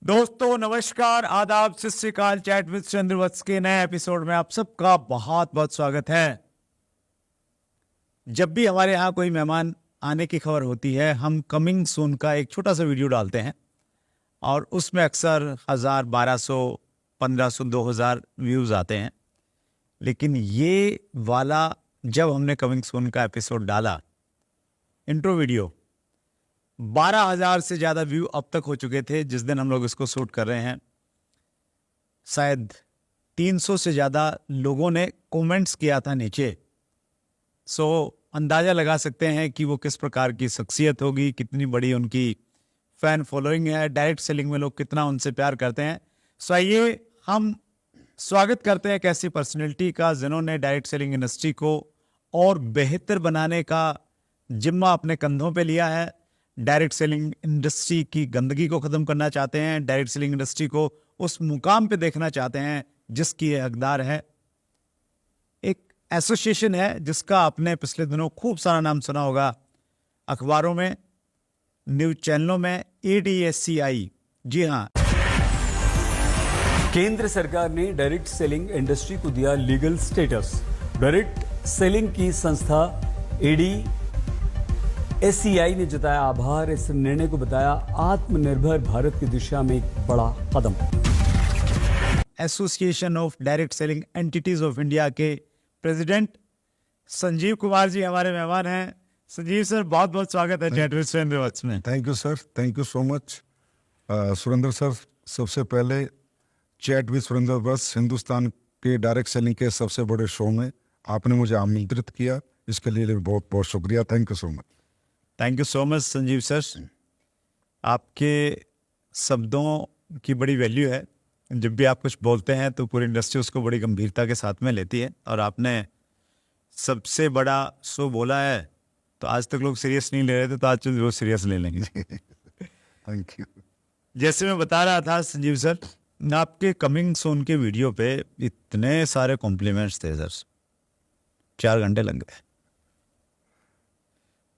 दोस्तों नमस्कार, आदाब, सत श्री अकाल। चैट विद सुरेंद्र वत्स के नए एपिसोड में आप सबका बहुत बहुत स्वागत है। जब भी हमारे यहाँ कोई मेहमान आने की खबर होती है, हम कमिंग सून का एक छोटा सा वीडियो डालते हैं और उसमें अक्सर 1000, 1200, 1500, 2000 व्यूज आते हैं। लेकिन ये वाला जब हमने कमिंग सून का एपिसोड डाला, इंट्रो वीडियो, 12,000 से ज्यादा व्यू अब तक हो चुके थे जिस दिन हम लोग इसको शूट कर रहे हैं। शायद 300 से ज्यादा लोगों ने कमेंट्स किया था नीचे। सो अंदाजा लगा सकते हैं कि वो किस प्रकार की शख्सियत होगी, कितनी बड़ी उनकी फैन फॉलोइंग है, डायरेक्ट सेलिंग में लोग कितना उनसे प्यार करते हैं। सो आइए हम स्वागत करते हैं एक ऐसी पर्सनैलिटी का जिन्होंने डायरेक्ट सेलिंग इंडस्ट्री को और बेहतर बनाने का जिम्मा अपने कंधों पे लिया है। डायरेक्ट सेलिंग इंडस्ट्री की गंदगी को खत्म करना चाहते हैं, डायरेक्ट सेलिंग इंडस्ट्री को उस मुकाम पे देखना चाहते हैं जिसकी ये हकदार है। एक एसोसिएशन है जिसका आपने पिछले दिनों खूब सारा नाम सुना होगा, अखबारों में, न्यूज चैनलों में, ADSCI। जी हाँ, केंद्र सरकार ने डायरेक्ट सेलिंग इंडस्ट्री को दिया लीगल स्टेटस। डायरेक्ट सेलिंग की संस्था ADSCI ने जताया आभार। इस निर्णय को बताया आत्मनिर्भर भारत की दिशा में एक बड़ा कदम। Association of direct selling entities of India के प्रेसिडेंट संजीव कुमार जी हमारे मेहमान हैं। संजीव सर, बहुत बहुत स्वागत है चैट विद सुरेंद्र वत्स में। Thank you sir, thank you so much. Surendra sir, सबसे पहले चैट विद सुरेंद्र वत्स हिंदुस्तान के डायरेक्ट सेलिंग के सबसे बड़े शो में आपने मुझे आमंत्रित किया, इसके लिए बहुत बहुत शुक्रिया। Thank you so much. Thank you so much Sanjeev sir. आपके शब्दों की बड़ी वैल्यू है। जब भी आप कुछ बोलते हैं तो पूरी इंडस्ट्री उसको बड़ी गंभीरता के साथ में लेती है, और आपने सबसे बड़ा शो बोला है तो आज तक लोग सीरियस नहीं ले रहे थे, तो आज जरूर सीरियस ले लेंगे। Thank you. जैसे मैं बता रहा था संजीव सर, आपके कमिंग सून के वीडियो पे इतने सारे कॉम्प्लीमेंट्स थे सर, 4 घंटे लग गए।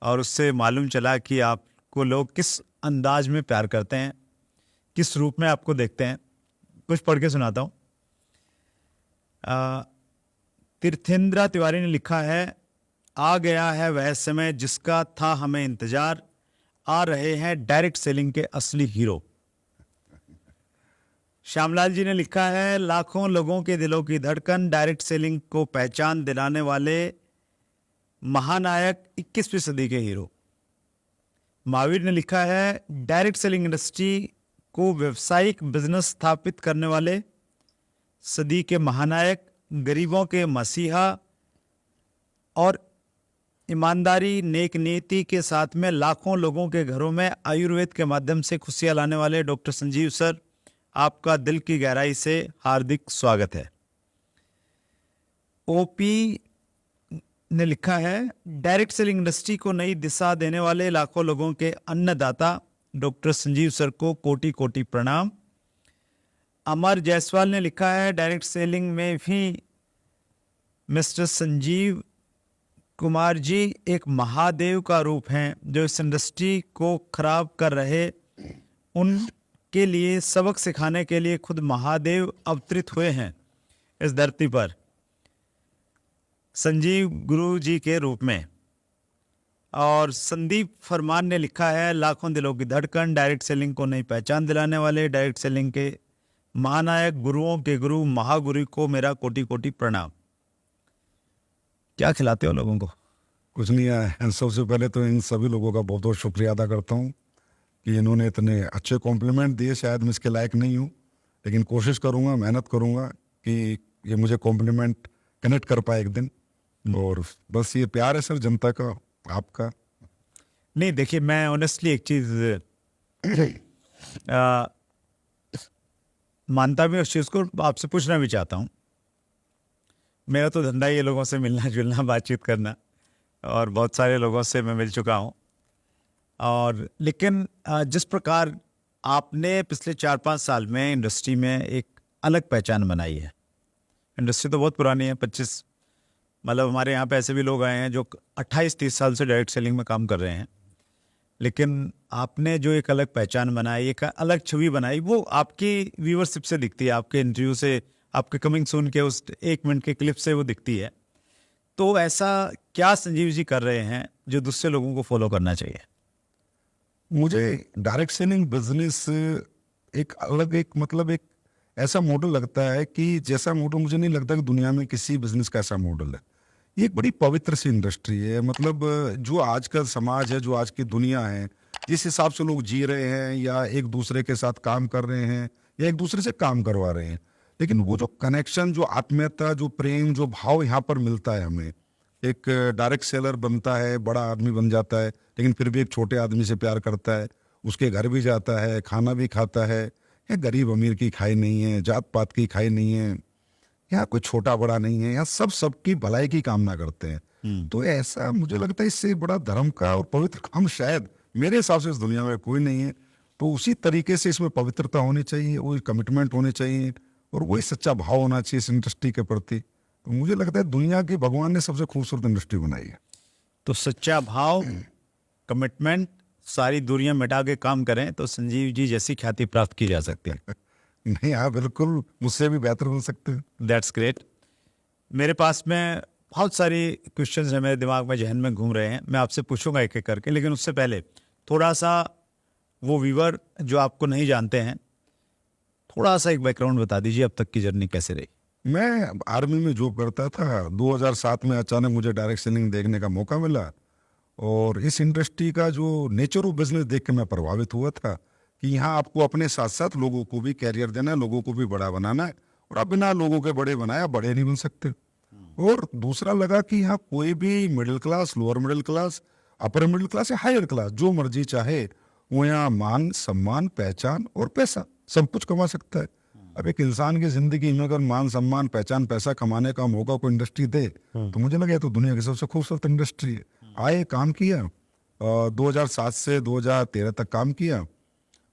और उससे मालूम चला कि आपको लोग किस अंदाज में प्यार करते हैं, किस रूप में आपको देखते हैं। कुछ पढ़ के सुनाता हूँ। तीर्थेंद्रा तिवारी ने लिखा है, आ गया है वह समय जिसका था हमें इंतजार, आ रहे हैं डायरेक्ट सेलिंग के असली हीरो। श्यामलाल जी ने लिखा है, लाखों लोगों के दिलों की धड़कन, डायरेक्ट सेलिंग को पहचान दिलाने वाले महानायक, 21वीं सदी के हीरो। महावीर ने लिखा है, डायरेक्ट सेलिंग इंडस्ट्री को व्यवसायिक बिजनेस स्थापित करने वाले सदी के महानायक, गरीबों के मसीहा और ईमानदारी नेक नीति के साथ में लाखों लोगों के घरों में आयुर्वेद के माध्यम से खुशियां लाने वाले डॉक्टर संजीव सर, आपका दिल की गहराई से हार्दिक स्वागत है। ओपी ने लिखा है, डायरेक्ट सेलिंग इंडस्ट्री को नई दिशा देने वाले लाखों लोगों के अन्नदाता डॉक्टर संजीव सर को कोटि कोटि प्रणाम। अमर जायसवाल ने लिखा है, डायरेक्ट सेलिंग में भी मिस्टर संजीव कुमार जी एक महादेव का रूप हैं, जो इस इंडस्ट्री को खराब कर रहे उनके लिए सबक सिखाने के लिए खुद महादेव अवतरित हुए हैं इस धरती पर, संजीव गुरु जी के रूप में। और संदीप फरमान ने लिखा है, लाखों दिलों की धड़कन, डायरेक्ट सेलिंग को नई पहचान दिलाने वाले डायरेक्ट सेलिंग के महानायक, गुरुओं के गुरु, महागुरु को मेरा कोटि कोटि प्रणाम। क्या खिलाते हो लोगों को? कुछ नहीं है। सबसे पहले तो इन सभी लोगों का बहुत बहुत शुक्रिया अदा करता हूँ कि इन्होंने इतने अच्छे कॉम्प्लीमेंट दिए। शायद मैं इसके लायक नहीं हूँ, लेकिन कोशिश करूँगा, मेहनत करूँगा कि ये मुझे कॉम्प्लीमेंट कनेक्ट कर पाए एक दिन। और बस ये प्यार है सर जनता का, आपका। नहीं देखिए, मैं ऑनेस्टली एक चीज मानता भी उस चीज को, आपसे पूछना भी चाहता हूँ। मेरा तो धंधा ही है लोगों से मिलना जुलना, बातचीत करना, और बहुत सारे लोगों से मैं मिल चुका हूँ। और लेकिन जिस प्रकार आपने पिछले 4-5 साल में इंडस्ट्री में एक अलग पहचान बनाई है, इंडस्ट्री तो बहुत पुरानी है, 25, मतलब हमारे यहाँ पे ऐसे भी लोग आए हैं जो 28-30 साल से डायरेक्ट सेलिंग में काम कर रहे हैं। लेकिन आपने जो एक अलग पहचान बनाई, एक अलग छवि बनाई, वो आपकी व्यूअरशिप से दिखती है, आपके इंटरव्यू से, आपके कमिंग सून के उस 1 मिनट के क्लिप से वो दिखती है। तो ऐसा क्या संजीव जी कर रहे हैं जो दूसरे लोगों को फॉलो करना चाहिए? मुझे डायरेक्ट सेलिंग बिजनेस एक अलग, एक मतलब एक ऐसा मॉडल लगता है कि जैसा मॉडल मुझे नहीं लगता कि दुनिया में किसी बिजनेस का ऐसा मॉडल है। ये एक बड़ी पवित्र सी इंडस्ट्री है। मतलब जो आज का समाज है, जो आज की दुनिया है, जिस हिसाब से लोग जी रहे हैं या एक दूसरे के साथ काम कर रहे हैं या एक दूसरे से काम करवा रहे हैं, लेकिन वो जो कनेक्शन, जो आत्मीयता, जो प्रेम, जो भाव यहाँ पर मिलता है हमें, एक डायरेक्ट सेलर बनता है, बड़ा आदमी बन जाता है, लेकिन फिर भी एक छोटे आदमी से प्यार करता है, उसके घर भी जाता है, खाना भी खाता है। ये गरीब अमीर की खाई नहीं है, जात पात की खाई नहीं है, यहाँ कोई छोटा बड़ा नहीं है, यहाँ सब सबकी भलाई की कामना करते हैं। तो ऐसा मुझे लगता है इससे बड़ा धर्म का और पवित्र काम शायद मेरे हिसाब से इस दुनिया में कोई नहीं है। तो उसी तरीके से इसमें पवित्रता होनी चाहिए, वही कमिटमेंट होनी चाहिए और वही सच्चा भाव होना चाहिए इस इंडस्ट्री के प्रति। तो मुझे लगता है दुनिया की भगवान ने सबसे खूबसूरत इंडस्ट्री बनाई है। तो सच्चा भाव, कमिटमेंट, सारी दूरियां मिटा के काम करें तो संजीव जी जैसी ख्याति प्राप्त की जा सकती है। नहीं, हाँ बिल्कुल, मुझसे भी बेहतर हो सकते हैं। That's great. मेरे पास में बहुत सारी क्वेश्चंस हैं, मेरे दिमाग में, जहन में घूम रहे हैं, मैं आपसे पूछूंगा एक एक करके, लेकिन उससे पहले थोड़ा सा वो व्यूअर जो आपको नहीं जानते हैं, थोड़ा सा एक बैकग्राउंड बता दीजिए, अब तक की जर्नी कैसे रही? मैं आर्मी में जॉब करता था। 2007 में अचानक मुझे डायरेक्ट सेलिंग देखने का मौका मिला और इस इंडस्ट्री का जो नेचर ऑफ बिजनेस देख के मैं प्रभावित हुआ था कि यहाँ आपको अपने साथ साथ लोगों को भी कैरियर देना है, लोगों को भी बड़ा बनाना है और आप बिना लोगों के बड़े बनाए आप बड़े नहीं बन सकते। और दूसरा लगा कि यहाँ कोई भी middle class, lower middle class, upper middle class या हायर क्लास जो मर्जी चाहे वो यहाँ मान, सम्मान, पहचान और पैसा सब कुछ कमा सकता है। अब एक इंसान की जिंदगी में अगर मान, सम्मान, पहचान, पैसा कमाने का मौका कोई इंडस्ट्री दे तो मुझे लगा तो दुनिया की सबसे खूबसूरत इंडस्ट्री है। आए, काम किया, 2007 से 2013 तक काम किया,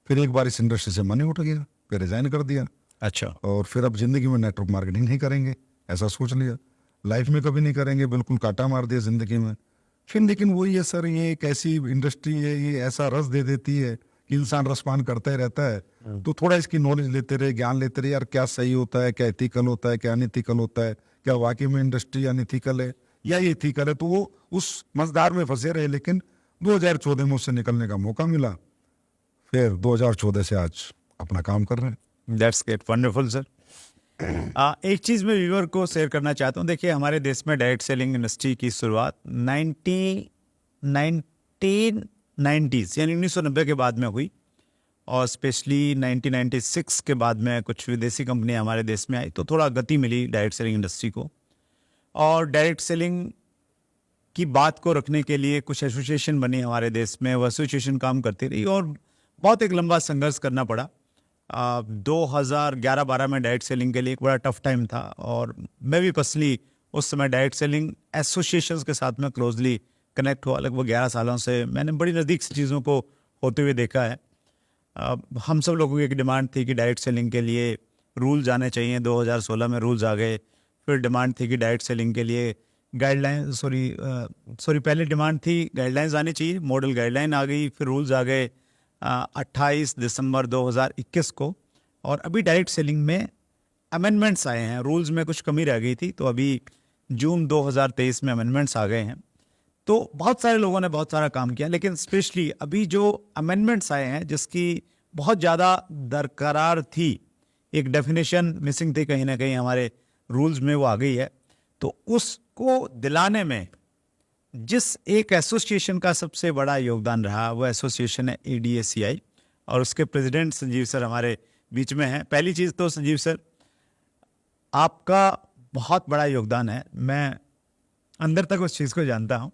फिर एक बार इस इंडस्ट्री से मन ही उठ गया, फिर रिजाइन कर दिया। अच्छा। और फिर अब जिंदगी में नेटवर्क मार्केटिंग नहीं करेंगे, ऐसा सोच लिया, लाइफ में कभी नहीं करेंगे, बिल्कुल काटा मार दिया जिंदगी में। फिर लेकिन वही है सर, ये एक ऐसी इंडस्ट्री है, ये ऐसा रस दे देती है कि इंसान रसपान करता ही रहता है। तो थोड़ा इसकी नॉलेज लेते रहे, ज्ञान लेते रहे, यार क्या सही होता है, क्या एथिकल होता है, क्या अनएथिकल होता है, क्या वाकई में इंडस्ट्री अनएथिकल है या ये एथिकल है। तो वो उस मझधार में फंसे रहे, लेकिन 2014 में उससे निकलने का मौका मिला। फिर 2014 से आज अपना काम कर रहे हैं। That's great, wonderful sir. एक चीज़ मैं व्यूअर को शेयर करना चाहता हूँ। देखिए, हमारे देश में डायरेक्ट सेलिंग इंडस्ट्री की शुरुआत 1990s यानी 1990 के बाद में हुई और स्पेशली 1996 के बाद में कुछ विदेशी कंपनियां हमारे देश में आई तो थोड़ा गति मिली डायरेक्ट सेलिंग इंडस्ट्री को। और डायरेक्ट सेलिंग की बात को रखने के लिए कुछ एसोसिएशन बनी हमारे देश में, वो एसोसिएशन काम करती रही और बहुत एक लंबा संघर्ष करना पड़ा। 2011-12 में डायरेक्ट सेलिंग के लिए एक बड़ा टफ टाइम था और मैं भी पर्सनली उस समय डायरेक्ट सेलिंग एसोसिएशंस के साथ में क्लोजली कनेक्ट हुआ। लगभग 11 सालों से मैंने बड़ी नज़दीक से चीज़ों को होते हुए देखा है। हम सब लोगों की एक डिमांड थी कि डायरेक्ट सेलिंग के लिए रूल्स आने चाहिए। 2016 में रूल्स आ गए। फिर डिमांड थी कि डायरेक्ट सेलिंग के लिए गाइडलाइन पहले डिमांड थी गाइडलाइंस आनी चाहिए, मॉडल गाइडलाइन आ गई, फिर रूल्स आ गए 28 दिसंबर 2021 को। और अभी डायरेक्ट सेलिंग में अमेंडमेंट्स आए हैं, रूल्स में कुछ कमी रह गई थी तो अभी जून 2023 में अमेंडमेंट्स आ गए हैं। तो बहुत सारे लोगों ने बहुत सारा काम किया, लेकिन स्पेशली अभी जो अमेंडमेंट्स आए हैं जिसकी बहुत ज़्यादा दरकरार थी, एक डेफिनेशन मिसिंग थी कहीं ना कहीं हमारे रूल्स में, वो आ गई है। तो उसको दिलाने में जिस एक एसोसिएशन का सबसे बड़ा योगदान रहा वो एसोसिएशन है ADACI और उसके प्रेसिडेंट संजीव सर हमारे बीच में हैं। पहली चीज़ तो संजीव सर आपका बहुत बड़ा योगदान है, मैं अंदर तक उस चीज़ को जानता हूँ।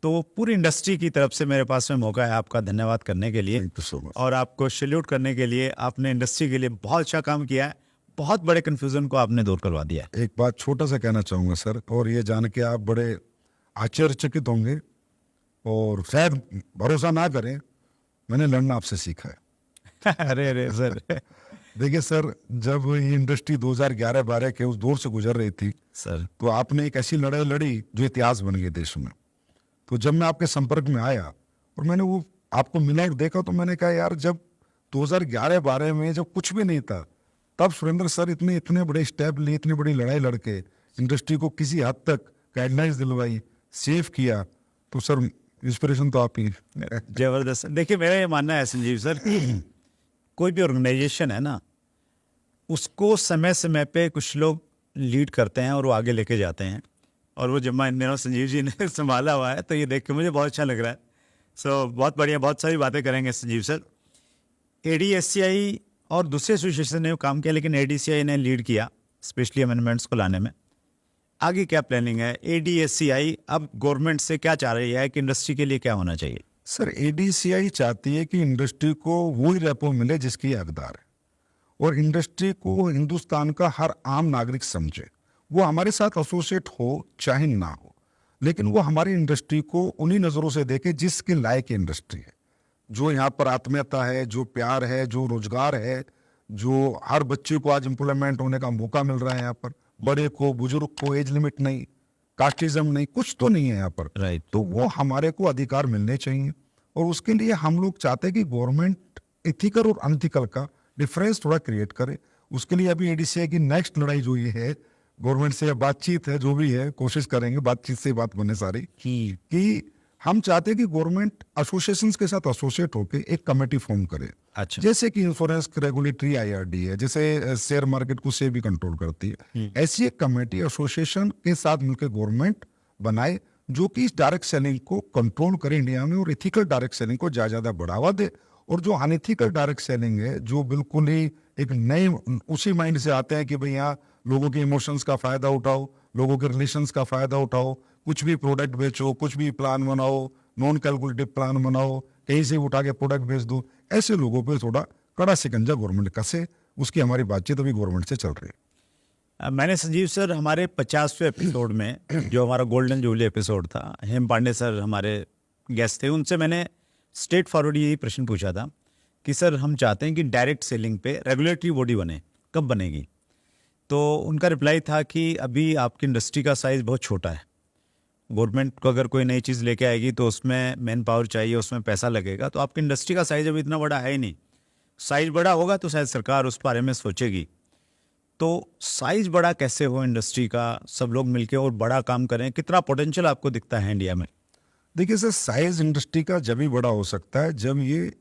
तो पूरी इंडस्ट्री की तरफ से मेरे पास में मौका है आपका धन्यवाद करने के लिए। Thank you so much. और आपको सैल्यूट करने के लिए। आपने इंडस्ट्री के लिए बहुत अच्छा काम किया है, बहुत बड़े कन्फ्यूज़न को आपने दूर करवा दिया है। एक बात छोटा सा कहना चाहूँगा सर, और ये जान के आप बड़े आश्चर्यचकित होंगे और शायद भरोसा ना करें, मैंने लड़ना आपसे सीखा है। अरे सर। देखिए सर, जब ये इंडस्ट्री 2011-12 के उस दौर से गुजर रही थी सर, तो आपने एक ऐसी लड़ाई लड़ी जो इतिहास बन गई देश में। तो जब मैं आपके संपर्क में आया और मैंने वो आपको मिला और देखा तो मैंने कहा यार, जब 2011-12 में जब कुछ भी नहीं था, तब सुरेंद्र सर इतने बड़े स्टेप लिए, इतनी बड़ी लड़ाई लड़के इंडस्ट्री को किसी हद तक गाइडलाइंस दिलवाई, सेव किया, तो सर इंस्पिरेशन तो आप ही। जबरदस्त। देखिए, मेरा ये मानना है संजीव सर, कोई भी ऑर्गेनाइजेशन है ना, उसको समय समय पे कुछ लोग लीड करते हैं और वो आगे लेके जाते हैं, और वो जब इन दिनों संजीव जी ने संभाला हुआ है तो ये देख के मुझे बहुत अच्छा लग रहा है। सो बहुत बढ़िया, बहुत सारी बातें करेंगे संजीव सर। ADSCI और दूसरे एसोसिएशन ने काम किया, लेकिन ADSCI ने लीड किया स्पेशली अमेंडमेंट्स को लाने में। आगे क्या प्लानिंग है? ADSCI अब गवर्नमेंट से क्या चाह रही है कि इंडस्ट्री के लिए क्या होना चाहिए? सर ADCI चाहती है कि इंडस्ट्री को वही रेपो मिले जिसकी ये हकदार है, और इंडस्ट्री को हिंदुस्तान का हर आम नागरिक समझे। वो हमारे साथ एसोसिएट हो चाहे ना हो, लेकिन वो हमारी इंडस्ट्री को उन्हीं नज़रों से देखे जिसके लायक इंडस्ट्री है, जो यहाँ पर आत्मीयता है, जो प्यार है, जो रोजगार है, जो हर बच्चे को आज एम्प्लॉयमेंट होने का मौका मिल रहा है यहाँ पर, बड़े को, बुजुर्ग को, एज लिमिट नहीं, कास्टिज्म नहीं, कुछ तो नहीं है यहाँ पर। राइट। तो वो हमारे को अधिकार मिलने चाहिए, और उसके लिए हम लोग चाहते हैं कि गवर्नमेंट इथिकल और अनइथिकल का डिफरेंस थोड़ा क्रिएट करे। उसके लिए अभी ADCI की नेक्स्ट लड़ाई जो ये है, गवर्नमेंट से बातचीत है, जो भी है कोशिश करेंगे, बातचीत से बात बने सारी, कि हम चाहते हैं कि गवर्नमेंट एसोसिएशंस के साथ एसोसिएट होकर एक कमेटी फॉर्म करे। अच्छा। जैसे कि इंश्योरेंस रेगुलेटरी IRD है, जैसे शेयर मार्केट को से भी कंट्रोल करती है, ऐसी एक कमेटी एसोसिएशन के साथ मिलकर गवर्नमेंट बनाए, जो कि इस डायरेक्ट सेलिंग को कंट्रोल करे इंडिया में, और इथिकल डायरेक्ट सेलिंग को ज्यादा बढ़ावा दे। और जो अनइथिकल डायरेक्ट सेलिंग है, जो बिल्कुल ही एक नए उसी माइंड से आते हैं कि भाई यहाँ लोगों के इमोशंस का फायदा उठाओ, लोगों के रिलेशंस का फायदा उठाओ, कुछ भी प्रोडक्ट बेचो, कुछ भी प्लान बनाओ, नॉन कैलकुलेटिव प्लान बनाओ, कहीं से उठा के प्रोडक्ट बेच दो, ऐसे लोगों पे थोड़ा कड़ा शिकंजा गवर्नमेंट कसे। उसकी हमारी बातचीत अभी गवर्नमेंट से चल रही है। मैंने संजीव सर हमारे 50वें एपिसोड में, जो हमारा गोल्डन जुबली एपिसोड था, हेम पांडे सर हमारे गेस्ट थे, उनसे मैंने स्ट्रेट फॉरवर्ड यही प्रश्न पूछा था कि सर हम चाहते हैं कि डायरेक्ट सेलिंग पे रेगुलेटरी बॉडी बने, कब बनेगी? तो उनका रिप्लाई था कि अभी आपकी इंडस्ट्री का साइज़ बहुत छोटा है, गवर्नमेंट को अगर कोई नई चीज़ लेके आएगी तो उसमें मैन पावर चाहिए, उसमें पैसा लगेगा, तो आपकी इंडस्ट्री का साइज़ अभी इतना बड़ा है ही नहीं। साइज़ बड़ा होगा तो शायद सरकार उस बारे में सोचेगी। तो साइज़ बड़ा कैसे हो इंडस्ट्री का, सब लोग मिलके और बड़ा काम करें, कितना पोटेंशियल आपको दिखता है इंडिया में? देखिए सर, साइज इंडस्ट्री का जब भी बड़ा हो सकता है जब ये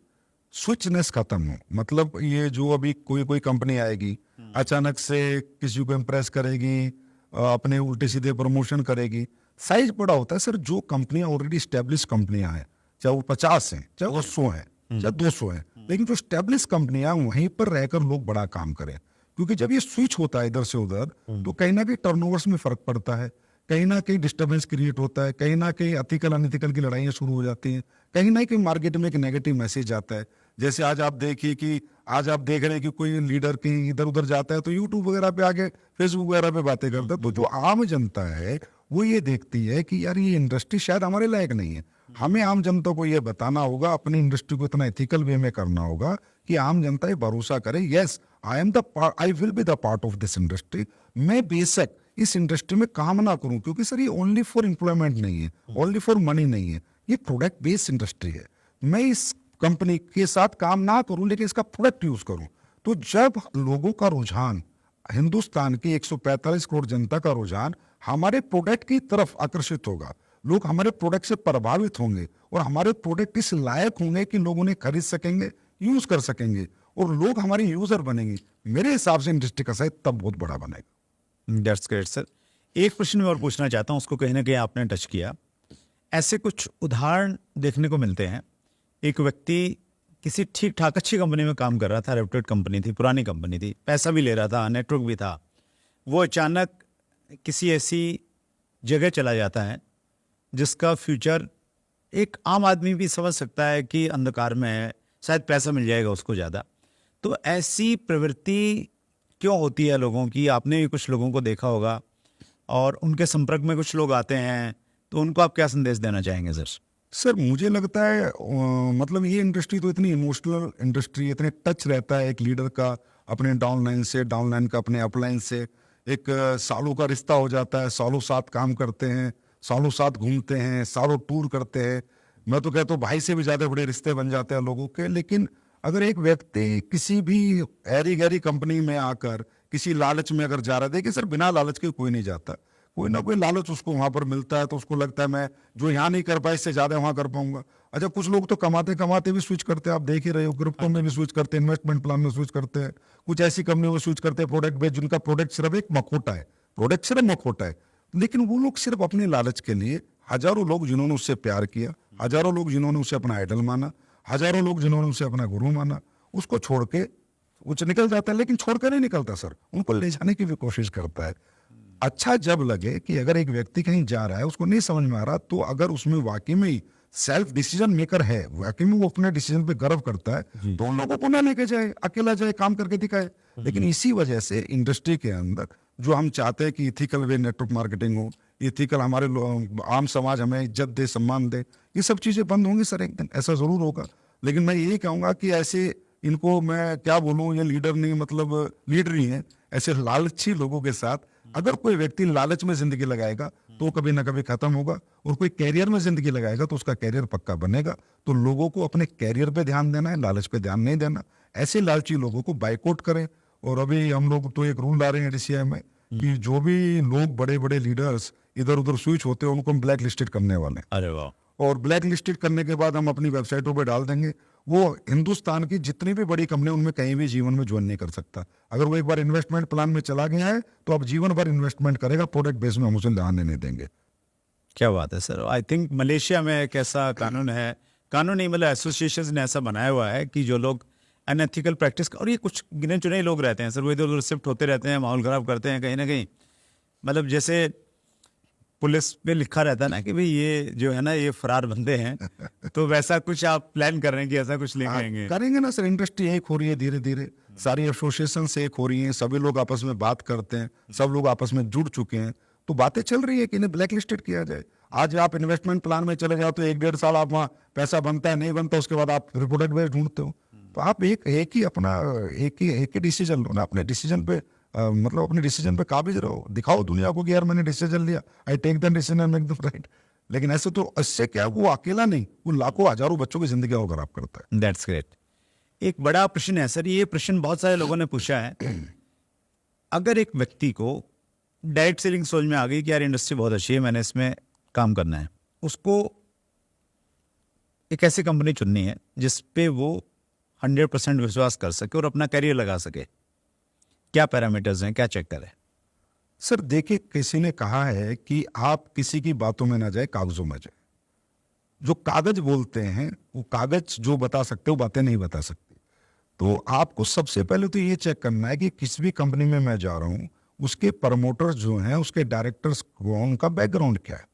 स्विचनेस खत्म हो। मतलब ये जो अभी कोई कंपनी आएगी, अचानक से किसी को इम्प्रेस करेगी, अपने उल्टे सीधे प्रमोशन करेगी, साइज बड़ा होता है सर। जो कंपनियां ऑलरेडी स्टेब्लिश कंपनियां हैं, चाहे वो 50 हैं, चाहे वो 100 हैं, चाहे 200 हैं, लेकिन जो स्टेब्लिश कंपनियां, वहीं पर रहकर लोग बड़ा काम करें। क्योंकि जब ये स्विच होता है इधर से उधर, तो कहीं ना कहीं टर्नओवर्स में फर्क पड़ता है, कहीं ना कहीं डिस्टर्बेंस क्रिएट होता है, कहीं ना कहीं एथिकल अनएथिकल की लड़ाइयाँ शुरू हो जाती हैं, कहीं ना कहीं मार्केट में एक नेगेटिव मैसेज आता है। जैसे आज आप देखिए कि आज आप देख रहे हैं कि कोई लीडर कहीं इधर उधर जाता है तो यूट्यूब वगैरह पे आके, फेसबुक वगैरह पे बातें करता है, तो जो आम जनता है वो ये देखती है कि यार ये इंडस्ट्री शायद हमारे लायक नहीं है। हमें आम जनता को ये बताना होगा, अपनी इंडस्ट्री को इतना एथिकल वे में करना होगा कि आम जनता ये भरोसा करे, yes I will be the part of this industry. मैं बेशक इस इंडस्ट्री में काम ना करूं, क्योंकि सर ये ओनली फॉर एम्प्लॉयमेंट नहीं है, ओनली फॉर मनी नहीं है, ये प्रोडक्ट बेस्ड इंडस्ट्री है। मैं इस कंपनी के साथ काम ना करूं, लेकिन इसका प्रोडक्ट यूज करूं। तो जब लोगों का रुझान, हिंदुस्तान की 145 करोड़ जनता का रुझान हमारे प्रोडक्ट की तरफ आकर्षित होगा, लोग हमारे प्रोडक्ट से प्रभावित होंगे और हमारे प्रोडक्ट इस लायक होंगे कि लोग उन्हें खरीद सकेंगे, यूज कर सकेंगे और लोग हमारे यूजर बनेंगे, मेरे हिसाब से इंडस्ट्री का साइज तब बहुत बड़ा बनेगा। That's great sir. एक प्रश्न मैं और पूछना चाहता हूँ, उसको कहीं ना कहीं आपने टच किया। ऐसे कुछ उदाहरण देखने को मिलते हैं। एक व्यक्ति किसी ठीक ठाक अच्छी कंपनी में काम कर रहा था, रेप्यूटेड कंपनी थी, पुरानी कंपनी थी, पैसा भी ले रहा था, नेटवर्क भी था, वो अचानक किसी ऐसी जगह चला जाता है जिसका फ्यूचर एक आम आदमी भी समझ सकता है कि अंधकार में है, शायद पैसा मिल जाएगा उसको ज़्यादा। तो ऐसी प्रवृत्ति क्यों होती है लोगों की? आपने भी कुछ लोगों को देखा होगा और उनके संपर्क में कुछ लोग आते हैं, तो उनको आप क्या संदेश देना चाहेंगे सर? सर मुझे लगता है मतलब ये इंडस्ट्री तो इतनी इमोशनल इंडस्ट्री, इतने टच रहता है एक लीडर का अपने डाउनलाइन से, डाउनलाइन का अपने अपलाइन से, एक सालों का रिश्ता हो जाता है, सालों साथ काम करते हैं, सालों साथ घूमते हैं, सालों टूर करते हैं। मैं तो कहता हूँ भाई से भी ज्यादा बड़े रिश्ते बन जाते हैं लोगों के। लेकिन अगर एक व्यक्ति किसी भी ऐरी गैरी कंपनी में आकर किसी लालच में अगर जा रहा है, देखिए सर बिना लालच के कोई नहीं जाता, कोई ना कोई लालच उसको वहां पर मिलता है, तो उसको लगता है मैं जो यहाँ नहीं कर पाया इससे ज्यादा वहां कर पाऊंगा। अच्छा, कुछ लोग तो कमाते कमाते भी स्विच करते हैं, आप देख ही रहे हो, क्रिप्टो में भी स्विच करते हैं, इन्वेस्टमेंट प्लान में स्विच करते हैं, कुछ ऐसी कंपनी में स्विच करते हैं प्रोडक्ट बेस्ड, जिनका प्रोडक्ट सिर्फ एक मखोटा है, प्रोडक्ट सिर्फ मखोटा है, लेकिन वो लोग सिर्फ अपने लालच के लिए, हजारों लोग जिन्होंने उससे प्यार किया, हजारों लोग जिन्होंने उसे अपना आइडल माना, हजारों लोग जिन्होंने उसे अपना गुरु माना, उसको छोड़ के कुछ निकल जाता है। लेकिन छोड़कर नहीं निकलता सर, उनको ले जाने की भी कोशिश करता है। अच्छा जब लगे कि अगर एक व्यक्ति कहीं जा रहा है, उसको नहीं समझ में आ रहा, तो अगर उसमें वाकई में सेल्फ डिसीजन मेकर है, वाकई में वो अपने डिसीजन पे गर्व करता है, तो उन लोगों को ना लेके जाए, अकेला जाए, काम करके दिखाए। लेकिन इसी वजह से इंडस्ट्री के अंदर जो हम चाहते हैं कि इथिकल वे नेटवर्क मार्केटिंग हो, इथिकल हमारे आम समाज हमें इज्जत दे, सम्मान दे, ये सब चीजें बंद होंगी सर, एक दिन ऐसा जरूर होगा। लेकिन मैं यही कहूंगा कि ऐसे इनको मैं क्या बोलूं, ये लीडर नहीं, मतलब लीडर नहीं है, ऐसे लालची लोगों के साथ अगर कोई व्यक्ति लालच में जिंदगी लगाएगा तो कभी ना कभी खत्म होगा, और कोई कैरियर में जिंदगी लगाएगा तो उसका कैरियर पक्का बनेगा। तो लोगों को अपने कैरियर पे ध्यान देना है, लालच पे ध्यान नहीं देना। ऐसे लालची लोगों को बाइकआउट करें। और अभी हम लोग तो एक रूल ला रहे हैं DCI में कि जो भी लोग बड़े बड़े लीडर्स इधर उधर स्विच होते हैं उनको हम ब्लैक लिस्टेड करने वाले हैं। अरे वाह। और ब्लैक लिस्टेड करने के बाद हम अपनी वेबसाइटों पे डाल देंगे, वो हिंदुस्तान की जितनी भी बड़ी कंपनी उनमें कहीं भी जीवन में ज्वाइन नहीं कर सकता। अगर वो एक बार इन्वेस्टमेंट प्लान में चला गया है तो अब जीवन भर इन्वेस्टमेंट करेगा, प्रोडक्ट बेस में हम उसे आने नहीं देंगे। क्या बात है सर। आई थिंक मलेशिया में एक ऐसा कानून है, कानून नहीं मतलब एसोसिएशन ने ऐसा बनाया हुआ है कि जो लोग अनएथिकल प्रैक्टिस, और ये कुछ गिने चुने लोग रहते हैं सर, वो इधर उधर शिफ्ट होते रहते हैं, माहौल खराब करते हैं कहीं ना कहीं। मतलब जैसे पुलिस पे लिखा रहता है ना कि भाई ये जो है ना ये फरार बंदे हैं, तो वैसा कुछ आप प्लान कर रहे हैं कि ऐसा कुछ लिखेंगे? करेंगे ना सर, इंडस्ट्री एक हो रही है धीरे धीरे, सारी एसोसिएशन से एक हो रही हैं, सभी लोग आपस में बात करते हैं, सब लोग आपस में जुड़ चुके हैं, तो बातें चल रही है कि इन्हें ब्लैक लिस्टेड किया जाए। आज आप इन्वेस्टमेंट प्लान में चले जाओ तो 1-1.5 साल आप वहाँ पैसा बनता है, नहीं बनता, उसके बाद आप प्रोडक्ट बेस्ड ढूंढते हो। तो आप एक ही डिसीजन लो ना, अपने डिसीजन पे मतलब अपने डिसीजन पे काबिज रहो, दिखाओ दुनिया को कि यार मैंने डिसीजन लिया, I take the decision and make the right. लेकिन ऐसे तो इससे क्या, वो अकेला नहीं, वो लाखों हजारों बच्चों की जिंदगी को खराब करता है। That's great. एक बड़ा प्रश्न है सर, ये प्रश्न बहुत सारे लोगों ने पूछा है। अगर एक व्यक्ति को डायरेक्ट सेलिंग सोच में आ गई कि यार इंडस्ट्री बहुत अच्छी है, मैंने इसमें काम करना है, उसको एक ऐसी कंपनी चुननी है जिस पे वो 100% विश्वास कर सके और अपना करियर लगा सके, क्या पैरामीटर्स हैं, क्या चेक करें? सर देखिए, किसी ने कहा है कि आप किसी की बातों में ना जाए, कागजों में जाए। जो कागज बोलते हैं वो कागज जो बता सकते हो, बातें नहीं बता सकती। तो आपको सबसे पहले तो ये चेक करना है कि किस भी कंपनी में मैं जा रहा हूँ, उसके प्रमोटर्स जो हैं, उसके डायरेक्टर्स को, उनका बैकग्राउंड क्या है,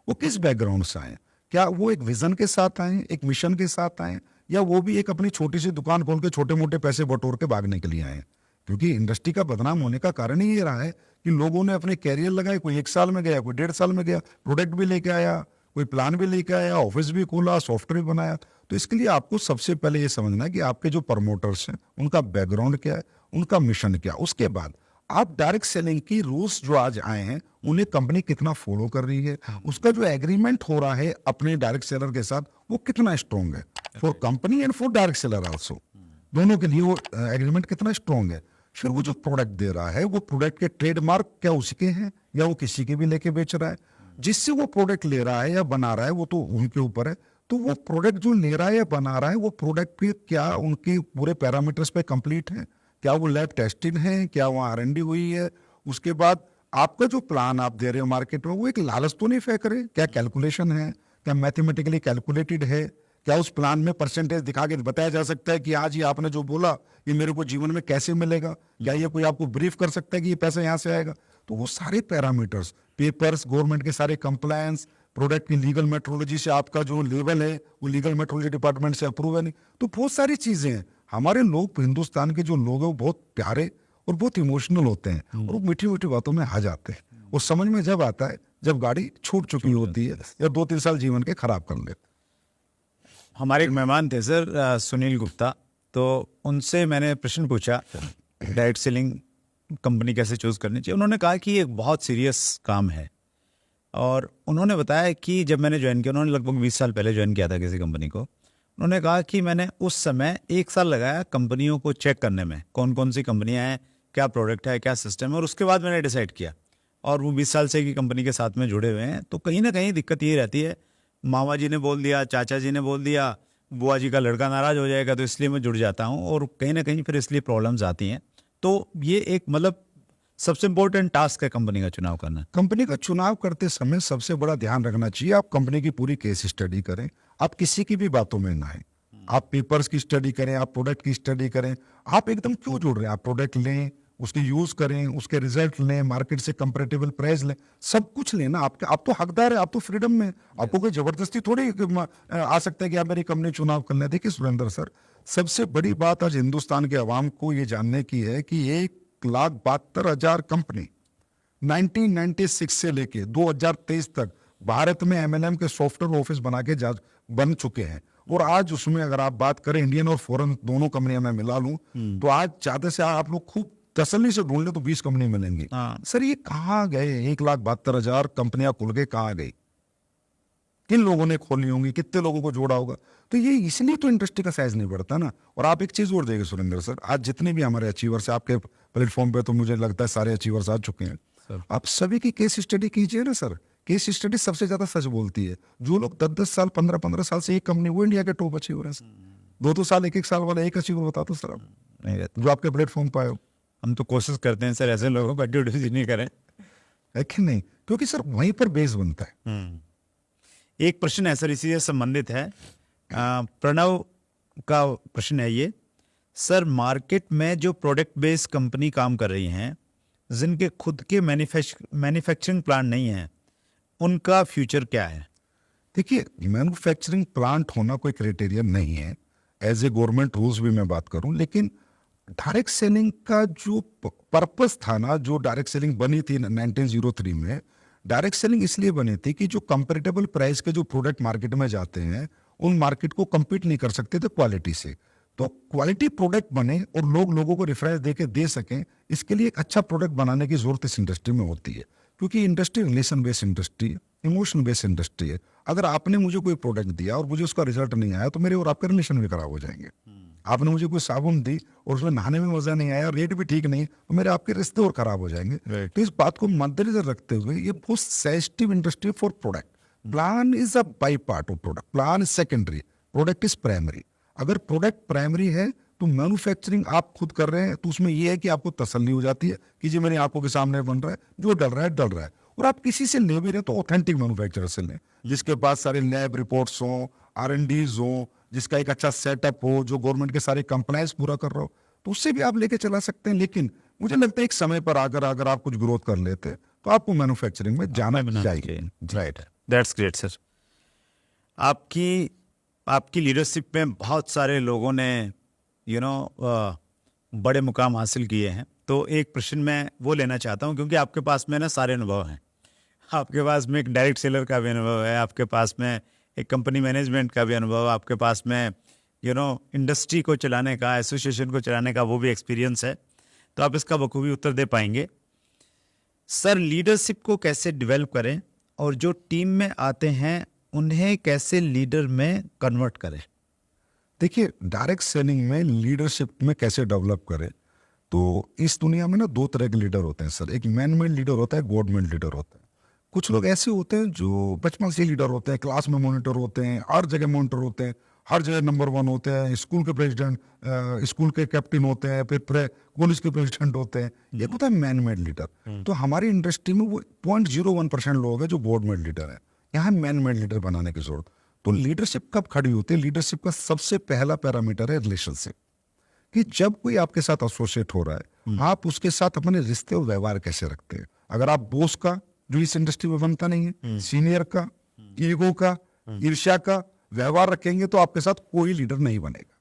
वो किस बैकग्राउंड से आए, क्या वो एक विजन के साथ आए, एक मिशन के साथ आए, या वो भी एक अपनी छोटी सी दुकान खोल के छोटे मोटे पैसे बटोर के भागने के लिए आए। क्योंकि इंडस्ट्री का बदनाम होने का कारण ही ये रहा है कि लोगों ने अपने कैरियर लगाए, कोई 1 साल में गया, कोई 1.5 साल में गया, प्रोडक्ट भी लेके आया, कोई प्लान भी लेके आया, ऑफिस भी खोला, सॉफ्टवेयर भी बनाया। तो इसके लिए आपको सबसे पहले ये समझना है कि आपके जो प्रमोटर्स हैं उनका बैकग्राउंड क्या है, उनका मिशन क्या। उसके बाद आप डायरेक्ट सेलिंग की रूल्स जो आज आए हैं उन्हें कंपनी कितना फॉलो कर रही है, उसका जो एग्रीमेंट हो रहा है अपने डायरेक्ट सेलर के साथ वो कितना स्ट्रॉन्ग है, for company and for direct seller also, दोनों के लिए वो एग्रीमेंट कितना स्ट्रॉन्ग है। फिर वो जो प्रोडक्ट दे रहा है, वो प्रोडक्ट के ट्रेडमार्क क्या उसके हैं या वो किसी के भी लेके बेच रहा है, जिससे वो प्रोडक्ट ले रहा है या बना रहा है वो तो उनके ऊपर है। तो वो प्रोडक्ट जो ले रहा है या बना रहा है, वो प्रोडक्ट पे क्या उनके पूरे पैरामीटर्स पे कंप्लीट है, क्या वो लैब टेस्टेड है, क्या वहाँ R&D हुई है। उसके बाद आपका जो प्लान आप दे रहे हो मार्केट में, वो एक लालच तो नहीं फेंक रहे, क्या कैलकुलेशन है, क्या मैथमेटिकली कैलकुलेटेड है, क्या उस प्लान में परसेंटेज दिखा के बताया जा सकता है कि आज ये आपने जो बोला ये मेरे को जीवन में कैसे मिलेगा, क्या ये कोई आपको ब्रीफ कर सकता है कि ये पैसा यहाँ से आएगा। तो वो सारे पैरामीटर्स, पेपर्स, गवर्नमेंट के सारे कंप्लायंस, प्रोडक्ट की लीगल मेट्रोलॉजी से आपका जो लेवल है वो लीगल मेट्रोलॉजी डिपार्टमेंट से अप्रूव है नहीं, तो बहुत सारी चीजें हैं। हमारे लोग, हिंदुस्तान के जो लोग हैं वो बहुत प्यारे और बहुत इमोशनल होते हैं और वो मीठी मीठी बातों में आ जाते हैं। वो समझ में जब आता है जब गाड़ी छूट चुकी होती है या 2-3 साल जीवन के खराब कर लेते। हमारे एक मेहमान थे सर, सुनील गुप्ता, तो उनसे मैंने प्रश्न पूछा डायरेक्ट सेलिंग कंपनी कैसे चूज करनी चाहिए। उन्होंने कहा कि ये एक बहुत सीरियस काम है, और उन्होंने बताया कि जब मैंने ज्वाइन किया, उन्होंने लगभग 20 साल पहले ज्वाइन किया था किसी कंपनी को, उन्होंने कहा कि मैंने उस समय 1 साल लगाया कंपनियों को चेक करने में, कौन कौन सी कंपनियां हैं, क्या प्रोडक्ट है, क्या सिस्टम है, और उसके बाद मैंने डिसाइड किया। और वो 20 साल से की कंपनी के साथ में जुड़े हुए हैं। तो कहीं ना कहीं दिक्कत ये रहती है, मामा जी ने बोल दिया, चाचा जी ने बोल दिया, बुआ जी का लड़का नाराज़ हो जाएगा, तो इसलिए मैं जुड़ जाता हूँ, और कहीं ना कहीं फिर इसलिए प्रॉब्लम्स आती हैं। तो ये एक मतलब सबसे इम्पोर्टेंट टास्क है कंपनी का चुनाव करना। कंपनी का चुनाव करते समय सबसे बड़ा ध्यान रखना चाहिए, आप कंपनी की पूरी केस स्टडी करें, आप किसी की भी बातों में ना आए, आप पेपर्स की स्टडी करें, आप प्रोडक्ट की स्टडी करें, आप एकदम क्यों जुड़ रहे हैं, आप प्रोडक्ट लें, उसके यूज करें, उसके रिजल्ट लें, मार्केट से कंपैरेटिबल प्राइस लें, सब कुछ लेना। आप तो हकदार है, आप तो फ्रीडम में, आपको कोई जबरदस्ती थोड़ी आ सकता है कि आप मेरी कंपनी चुनाव कर लें। देखिए सुरेंद्र सर, सबसे बड़ी बात आज हिंदुस्तान के अवाम को ये जानने की है कि 1,72,000 कंपनी 1996 से लेके 2023 तक भारत में एमएलएम के सॉफ्टवेयर ऑफिस बन चुके हैं। और आज उसमें अगर आप बात करें इंडियन और फॉरेन दोनों कंपनियां मैं मिला लूं, तो आज ज्यादा से आप लोग खूब तसल्ली से ढूंढ ले तो 20 कंपनी मिलेंगी। सर ये कहाँ गए 1,72,000 कंपनियां खुल के कहाँ गई, किन लोगों ने खोली होंगी, कितने लोगों को जोड़ा होगा? तो ये इसलिए तो इंडस्ट्री का साइज नहीं बढ़ता ना। और आप एक चीज और देखिए सुरेंद्र सर, आज जितने भी हमारे अचीवर्स आपके प्लेटफॉर्म पे, तो मुझे लगता है सारे अचीवर्स आ चुके हैं, आप सभी की केस स्टडी कीजिए ना सर। केस स्टडी सबसे ज्यादा सच बोलती है। जो लोग 10-10 साल 15-15 साल से एक कंपनी, वो इंडिया के टॉप अचीवर है। 2-2 साल 1-1 साल वाला एक अचीवर बता दो सर आप, नहीं रहता। जो आपके प्लेटफॉर्म पे आए। हम तो कोशिश करते हैं सर ऐसे लोगों को एडवर्टाइज नहीं करें, है कि नहीं? क्योंकि सर वहीं पर बेस बनता है। एक प्रश्न है सर इसी से संबंधित है, प्रणव का प्रश्न है ये, सर मार्केट में जो प्रोडक्ट बेस्ड कंपनी काम कर रही हैं, जिनके खुद के मैन्युफैक्चरिंग प्लांट नहीं है, उनका फ्यूचर क्या है? देखिए मैन्युफैक्चरिंग प्लांट होना कोई क्राइटेरिया नहीं है, एज ए गवर्नमेंट रूल्स भी मैं बात करूं, लेकिन डायरेक्ट सेलिंग का जो पर्पस था ना, जो डायरेक्ट सेलिंग बनी थी 1903 में, डायरेक्ट सेलिंग इसलिए बनी थी कि जो कंपैरेटिबल प्राइस के जो प्रोडक्ट मार्केट में जाते हैं, उन मार्केट को compete नहीं कर सकते थे क्वालिटी से। तो क्वालिटी प्रोडक्ट बने और लोगों को रेफरेंस देके दे सकें, इसके लिए एक अच्छा प्रोडक्ट बनाने की जरूरत इस इंडस्ट्री में होती है। क्योंकि इंडस्ट्री रिलेशन बेस्ड इंडस्ट्री है, इमोशन बेस्ड इंडस्ट्री है। अगर आपने मुझे कोई प्रोडक्ट दिया और मुझे उसका रिजल्ट नहीं आया, तो मेरे और आपके रिलेशन भी खराब हो जाएंगे। आपने मुझे कोई साबुन दी और उसमें नहाने में मजा नहीं आया, रेट भी ठीक नहीं, तो मेरे आपके रिश्ते और खराब हो जाएंगे। तो इस बात को मद्देनजर रखते हुए ये बहुत sensitive industry for product. Plan is a by part of product, plan is secondary, product is primary. अगर प्रोडक्ट प्राइमरी है तो मैन्युफैक्चरिंग आप खुद कर रहे हैं, तो उसमें यह है कि आपको तसल्ली हो जाती है कि जी मेरी आंखों के सामने बन रहा है, जो डल रहा है डल रहा है। और आप किसी से ले भी रहे तो ऑथेंटिक मैन्युफैक्चरर से लें, जिसके पास सारे लैब रिपोर्ट्स हों, R&Ds हों, जिसका एक अच्छा सेटअप हो, जो गवर्नमेंट के सारे कंप्लायंस पूरा कर रहा हो, तो उससे भी आप लेके चला सकते हैं। लेकिन मुझे लगता है एक समय पर अगर आप कुछ ग्रोथ कर लेते हैं तो आपको मैन्युफैक्चरिंग में जाना चाहिए। Right, that's great sir. आपकी लीडरशिप में बहुत सारे लोगों ने बड़े मुकाम हासिल किए हैं। तो एक प्रश्न मैं वो लेना चाहता हूँ, क्योंकि आपके पास में ना सारे अनुभव हैं। आपके पास में एक डायरेक्ट सेलर का भी अनुभव है, आपके पास में एक कंपनी मैनेजमेंट का भी अनुभव, आपके पास में इंडस्ट्री को चलाने का, एसोसिएशन को चलाने का वो भी एक्सपीरियंस है। तो आप इसका बखूबी उत्तर दे पाएंगे। सर लीडरशिप को कैसे डेवलप करें और जो टीम में आते हैं उन्हें कैसे लीडर में कन्वर्ट करें? देखिए डायरेक्ट सेलिंग में लीडरशिप में कैसे डेवलप करें, तो इस दुनिया में ना 2 तरह के लीडर होते हैं सर। एक मैन मेड लीडर होता है, गॉड मेड लीडर होता है। कुछ लोग ऐसे होते हैं जो बचपन से लीडर होते हैं, क्लास में मॉनिटर होते हैं, हर जगह मॉनिटर होते हैं, हर जगह नंबर 1 होते हैं, स्कूल के प्रेसिडेंट, स्कूल के कैप्टन होते हैं, फिर कॉलेज के प्रेसिडेंट होते हैं। ये होता है मैन मेड लीडर। तो हमारी इंडस्ट्री में वो 0.01% लोग हैं जो गॉड मेड लीडर है। यहाँ मैन मेड लीडर बनाने की जरूरत। तो लीडरशिप कब खड़ी होती है? लीडरशिप का सबसे पहला पैरामीटर है रिलेशनशिप, कि जब कोई आपके साथ एसोसिएट हो रहा है, आप उसके साथ अपने रिश्ते और व्यवहार कैसे रखते हैं। अगर आप बॉस का, जो इस इंडस्ट्री में बनता नहीं है, सीनियर का, ईगो का, ईर्ष्या का व्यवहार रखेंगे, तो आपके साथ कोई लीडर नहीं बनेगा,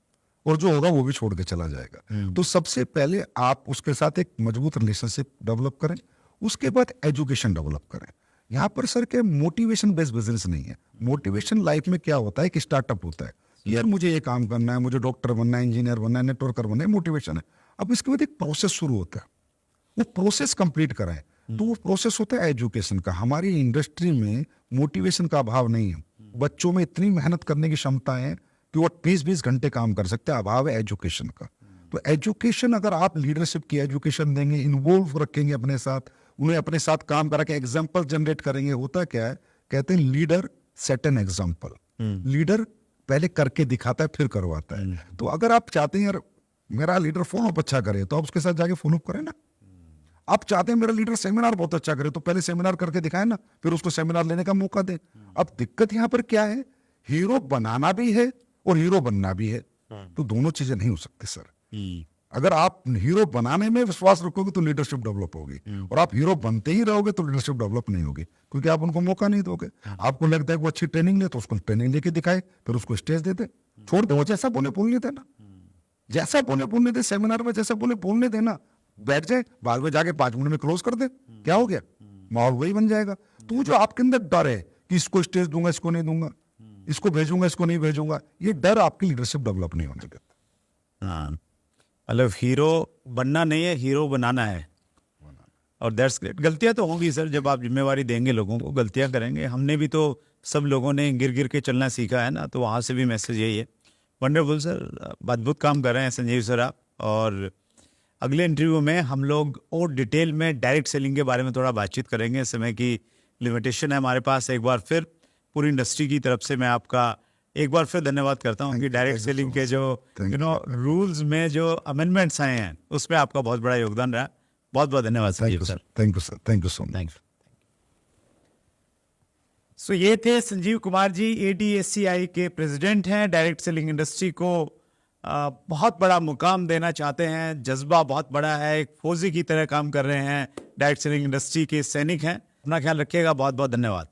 और जो होगा वो भी छोड़ के चला जाएगा। तो सबसे पहले आप उसके साथ एक मजबूत रिलेशनशिप डेवलप करें, उसके बाद एजुकेशन डेवलप करें। यहाँ पर सर के मोटिवेशन बेस्ड बिजनेस नहीं है। मोटिवेशन लाइफ में क्या होता है कि स्टार्टअप होता है, यार मुझे ये काम करना है, मुझे डॉक्टर बनना है, इंजीनियर बनना है, नेटवर्कर बनना है, मोटिवेशन है। अब इसके बाद एक प्रोसेस शुरू होता है, वो प्रोसेस कंप्लीट कराएं। तो वो प्रोसेस होता है एजुकेशन का। हमारी इंडस्ट्री में मोटिवेशन का अभाव नहीं है, बच्चों में इतनी मेहनत करने की क्षमता है कि वो 20-20 घंटे काम कर सकते हैं, अभाव है एजुकेशन का। तो एजुकेशन अगर आप लीडरशिप की एजुकेशन देंगे, इन्वॉल्व रखेंगे अपने साथ, उन्हें अपने साथ काम करा के एग्जाम्पल जनरेट करेंगे, होता क्या है, कहते हैं leader set an example. Leader पहले करके दिखाता है फिर करवाता है। तो अगर आप चाहते हैं यार मेरा लीडर फॉलो अप अच्छा करे तो आप उसके साथ जाके फॉलो अप करें ना। आप चाहते हैं मेरा लीडर सेमिनार बहुत अच्छा करे तो पहले सेमिनार करके दिखाए ना, फिर उसको सेमिनार लेने का मौका दें। अब दिक्कत यहाँ पर क्या है, हीरो बनाना भी है और हीरो बनना भी है, तो दोनों चीजें नहीं हो सकती सर। अगर आप हीरो बनाने में विश्वास रखोगे तो लीडरशिप डेवलप होगी, और आप हीरो बनते ही रहोगे तो लीडरशिप डेवलप नहीं होगी, क्योंकि आप उनको मौका नहीं दोगे। आपको लगता है वो अच्छी ट्रेनिंग ले तो उसको ट्रेनिंग लेके दिखाए, फिर उसको स्टेज दे दे, छोड़ दे, वो जैसा बोले बोलने देना, जैसा बोलने दे, सेमिनार में जैसा बोलने देना, बैठ जाए, बाद में जाके 5 मिनट में क्लोज कर दे, क्या हो गया, माहौल वही बन जाएगा। तो जो आपके अंदर डर है कि इसको स्टेज दूंगा, इसको नहीं दूंगा, इसको भेजूंगा, इसको नहीं भेजूंगा, ये डर आपकी लीडरशिप डेवलप नहीं होने देता। हाँ, मतलब हीरो बनना नहीं है, हीरो बनाना है। और दैट्स ग्रेट। गलतियां तो होंगी सर, जब आप जिम्मेवारी देंगे लोगों को, गलतियां करेंगे। हमने भी तो सब लोगों ने गिर गिर के चलना सीखा है ना, तो वहाँ से भी मैसेज यही है। वंडरफुल सर, अद्भुत काम कर रहे हैं संजीव सर आप। और अगले इंटरव्यू में हम लोग और डिटेल में डायरेक्ट सेलिंग के बारे में थोड़ा बातचीत करेंगे। समय की लिमिटेशन है हमारे पास। एक बार फिर पूरी इंडस्ट्री की तरफ से मैं आपका एक बार फिर धन्यवाद करता हूँ कि डायरेक्ट सेलिंग के जो रूल्स में जो अमेंडमेंट्स आए हैं उसमें आपका बहुत बड़ा योगदान रहा। बहुत बहुत धन्यवाद Sanjeev sir. Thank you sir, thank you so much. Thank you. So ये थे संजीव कुमार जी, ADSCI के प्रेसिडेंट हैं। डायरेक्ट सेलिंग इंडस्ट्री को बहुत बड़ा मुकाम देना चाहते हैं, जज्बा बहुत बड़ा है, एक फौजी की तरह काम कर रहे हैं, डायरेक्ट सेलिंग इंडस्ट्री के सैनिक हैं। अपना ख्याल रखिएगा, बहुत बहुत धन्यवाद।